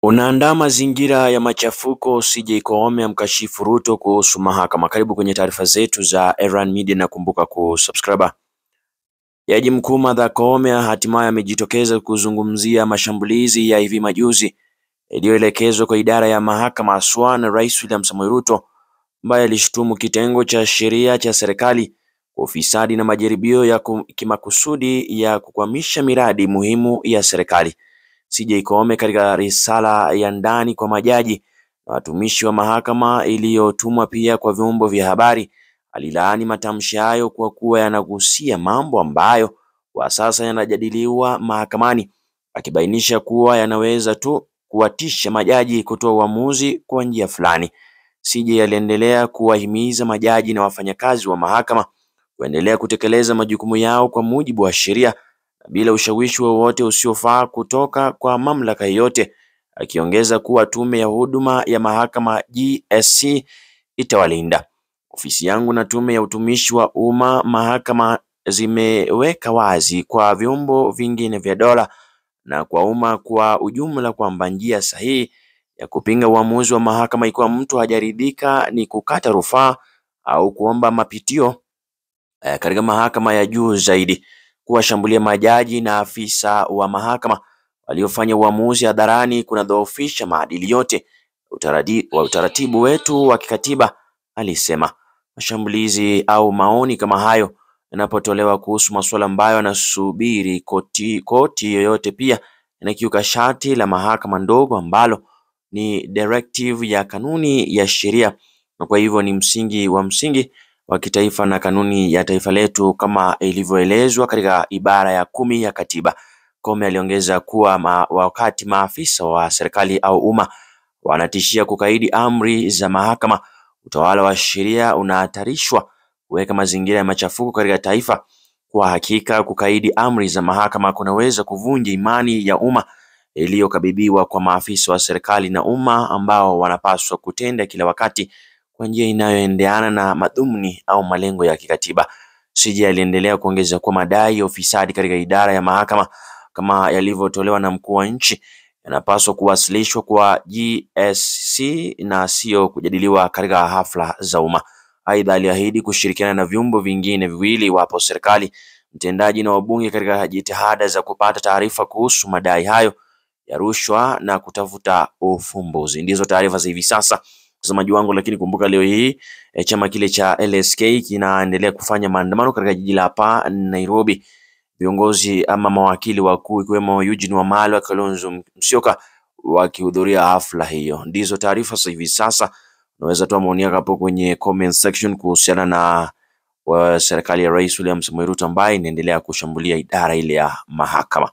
Unaandaa mazingira ya machafuko, CJ Koome amkashifu Ruto kuhusu mahakama. Karibu kwenye taarifa zetu za Erran Media na kumbuka kusubscribe. Jaji mkuu Martha Koome hatimaye amejitokeza kuzungumzia mashambulizi ya hivi majuzi yaliyoelekezwa kwa idara ya mahakama haswa na Rais William Samoei Ruto, ambaye alishutumu kitengo cha sheria cha serikali kwa ufisadi na majaribio ya kimakusudi ya kukwamisha miradi muhimu ya serikali. CJ Koome katika risala ya ndani kwa majaji na watumishi wa mahakama iliyotumwa pia kwa vyombo vya habari alilaani matamshi hayo kwa kuwa yanagusia mambo ambayo kwa sasa yanajadiliwa mahakamani, akibainisha kuwa yanaweza tu kuwatisha majaji kutoa uamuzi kwa njia fulani. CJ aliendelea kuwahimiza majaji na wafanyakazi wa mahakama kuendelea kutekeleza majukumu yao kwa mujibu wa sheria bila ushawishi wowote usiofaa kutoka kwa mamlaka yoyote, akiongeza kuwa tume ya huduma ya mahakama GSC itawalinda. Ofisi yangu na tume ya utumishi wa umma mahakama zimeweka wazi kwa vyombo vingine vya dola na kwa umma kwa ujumla kwamba njia sahihi ya kupinga uamuzi wa mahakama ikiwa mtu hajaridhika ni kukata rufaa au kuomba mapitio katika mahakama ya juu zaidi. Kuwashambulia majaji na afisa wa mahakama waliofanya uamuzi hadharani kunadhoofisha maadili yote utaratibu wetu wa kikatiba, alisema. Mashambulizi au maoni kama hayo yanapotolewa kuhusu masuala ambayo yanasubiri koti yoyote pia yanakiuka sharti la mahakama ndogo ambalo ni directive ya kanuni ya sheria, na kwa hivyo ni msingi wa kitaifa na kanuni ya taifa letu kama ilivyoelezwa katika ibara ya 10 ya katiba. Koome aliongeza kuwa wakati maafisa wa serikali au umma wanatishia kukaidi amri za mahakama, utawala wa sheria unahatarishwa kuweka mazingira ya machafuko katika taifa. Kwa hakika kukaidi amri za mahakama kunaweza kuvunja imani ya umma iliyokabidhiwa kwa maafisa wa serikali na umma ambao wanapaswa kutenda kila wakati kwa njia inayoendeana na madhumuni au malengo ya kikatiba. CJ aliendelea kuongeza kuwa madai ya ufisadi katika idara ya mahakama kama yalivyotolewa na mkuu wa nchi yanapaswa kuwasilishwa kwa GSC na sio kujadiliwa katika hafla za umma. Aidha, aliahidi kushirikiana na vyombo vingine viwili iwapo serikali, mtendaji na wabunge katika jitihada za kupata taarifa kuhusu madai hayo ya rushwa na kutafuta ufumbuzi. Ndizo taarifa za hivi sasa mtazamaji wangu, lakini kumbuka leo hii chama kile cha LSK kinaendelea kufanya maandamano katika jiji la hapa Nairobi. Viongozi ama mawakili wakuu ikiwemo Eugene Wamalwa, Kalonzo Musyoka wakihudhuria hafla hiyo. Ndizo taarifa za hivi sasa. Unaweza toa maoni yako hapo kwenye comment section kuhusiana na serikali ya Rais William Samoei Ruto ambaye inaendelea kushambulia idara ile ya mahakama.